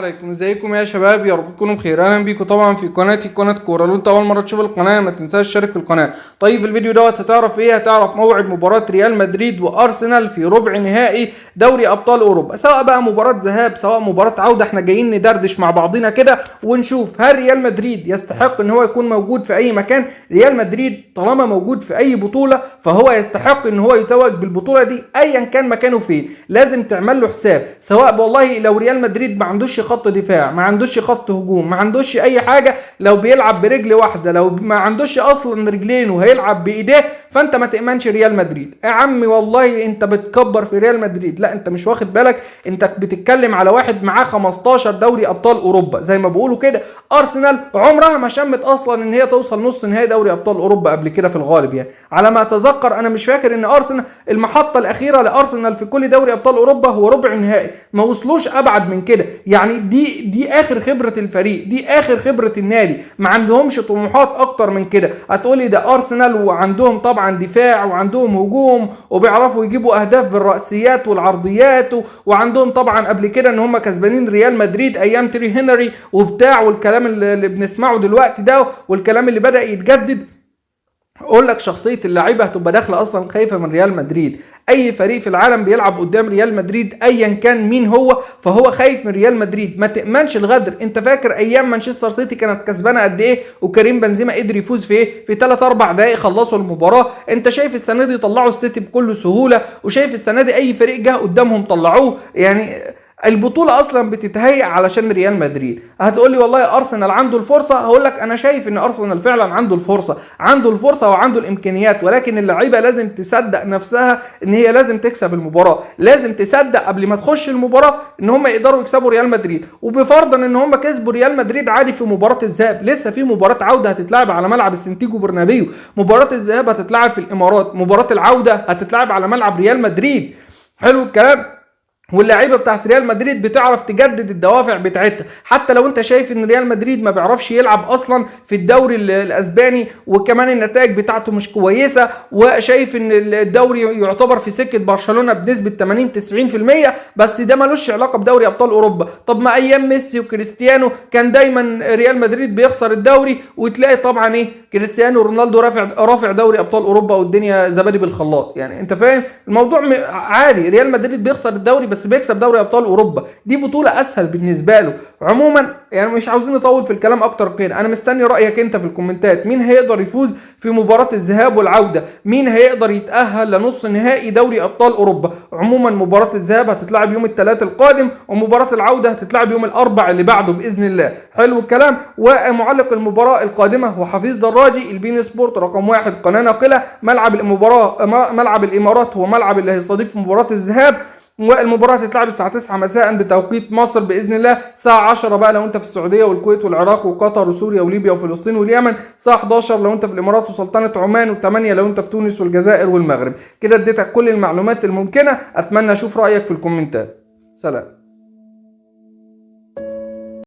عليكم، ازيكم يا شباب؟ يا رب تكونوا بخير. اهلا بيكم طبعا في قناتي قناه كوره. لو انت اول مره تشوف القناه ما تنساش تشترك في القناه. طيب في الفيديو دوت هتعرف ايه؟ هتعرف موعد مباراه ريال مدريد وارسنال في ربع نهائي دوري ابطال اوروبا، سواء بقى مباراه ذهاب سواء مباراه عوده. احنا جايين ندردش مع بعضنا كده ونشوف هل ريال مدريد يستحق ان هو يكون موجود في اي مكان. ريال مدريد طالما موجود في اي بطوله فهو يستحق ان هو يتوج بالبطوله دي ايا كان مكانه فين. لازم تعمل له حساب، سواء والله لو ريال مدريد ما عندوش خط دفاع، ما عندوش خط هجوم، ما عندوش اي حاجه، لو بيلعب برجل واحده، لو ما عندوش اصلا رجلين وهيلعب بايديه، فانت ما تامنش ريال مدريد يا عمي. والله انت بتكبر في ريال مدريد، لا انت مش واخد بالك. انت بتتكلم على واحد معاه 15 دوري ابطال اوروبا زي ما بيقولوا كده. ارسنال عمرها ما شمت اصلا ان هي توصل نص نهائي دوري ابطال اوروبا قبل كده في الغالب، يعني على ما اتذكر. انا مش فاكر ان ارسنال المحطه الاخيره لارسنال في كل دوري ابطال اوروبا هو ربع نهائي، ما وصلوش ابعد من كده. يعني دي اخر خبره الفريق، دي اخر خبره النادي، ما عندهمش طموحات اكتر من كده. هتقولي ده ارسنال وعندهم طبعا دفاع وعندهم هجوم وبيعرفوا يجيبوا اهداف بالرأسيات والعرضيات، وعندهم طبعا قبل كده ان هم كسبانين ريال مدريد ايام تيري هنري وبتاع، والكلام اللي بنسمعه دلوقتي ده والكلام اللي بدأ يتجدد. اقول لك شخصيه اللعيبه هتبقى داخله اصلا خايفه من ريال مدريد. اي فريق في العالم بيلعب قدام ريال مدريد ايا كان مين هو فهو خايف من ريال مدريد. ما تامنش الغدر. انت فاكر ايام مانشستر سيتي كانت كسبانه قد ايه وكريم بنزيما قدر يفوز في ايه؟ في 3 4 دقائق خلصوا المباراه. انت شايف السنه دي طلعوا السيتي بكل سهوله، وشايف السنه دي اي فريق جه قدامهم طلعوه. يعني البطوله اصلا بتتهيأ علشان ريال مدريد. هتقول لي والله ارسنال عنده الفرصه، هقول لك انا شايف ان ارسنال فعلا عنده الفرصه وعنده الامكانيات، ولكن اللعيبه لازم تصدق نفسها ان هي لازم تكسب المباراه. لازم تصدق قبل ما تخش المباراه ان هم يقدروا يكسبوا ريال مدريد، وبفرضا ان هم كسبوا ريال مدريد عادي في مباراه الذهاب. لسه في مباراه عوده هتتلعب على ملعب السنتيجو برنابيو، مباراه الذهاب هتتلعب في الامارات، مباراه العوده هتتلعب على ملعب ريال مدريد. حلو الكلام. واللعيبه بتاعت ريال مدريد بتعرف تجدد الدوافع بتاعتها. حتى لو انت شايف ان ريال مدريد ما بيعرفش يلعب اصلا في الدوري الاسباني، وكمان النتائج بتاعته مش كويسه، وشايف ان الدوري يعتبر في سكه برشلونه بنسبه 80 90%، بس ده ملوش علاقه بدوري ابطال اوروبا. طب ما ايام ميسي وكريستيانو كان دايما ريال مدريد بيخسر الدوري، وتلاقي طبعا ايه، كريستيانو رونالدو رافع دوري ابطال اوروبا والدنيا زبادي بالخلاط. يعني انت فاهم الموضوع عادي. ريال مدريد بيخسر الدوري بس بيكسب دوري ابطال اوروبا، دي بطوله اسهل بالنسبه له. عموما يعني مش عاوزين نطول في الكلام اكتر كده. انا مستني رايك انت في الكومنتات. مين هيقدر يفوز في مباراه الذهاب والعوده؟ مين هيقدر يتاهل لنص نهائي دوري ابطال اوروبا؟ عموما مباراه الذهاب هتتلعب يوم الثلاث القادم، ومباراه العوده هتتلعب يوم الاربع اللي بعده باذن الله. حلو الكلام. ومعلق المباراه القادمه هو حفيظ دراجي، البين سبورت رقم 1 قناه ناقله. ملعب المباراه ملعب الامارات هو ملعب اللي هيستضيف مباراه الذهاب، والمباراه هتتلعب الساعه 9 مساء بتوقيت مصر باذن الله. الساعه 10 بقى لو انت في السعوديه والكويت والعراق وقطر وسوريا وليبيا وفلسطين واليمن. الساعه 11 لو انت في الامارات وسلطنه عمان، و8 لو انت في تونس والجزائر والمغرب. كده اديتك كل المعلومات الممكنه. اتمنى اشوف رايك في الكومنتات. سلام.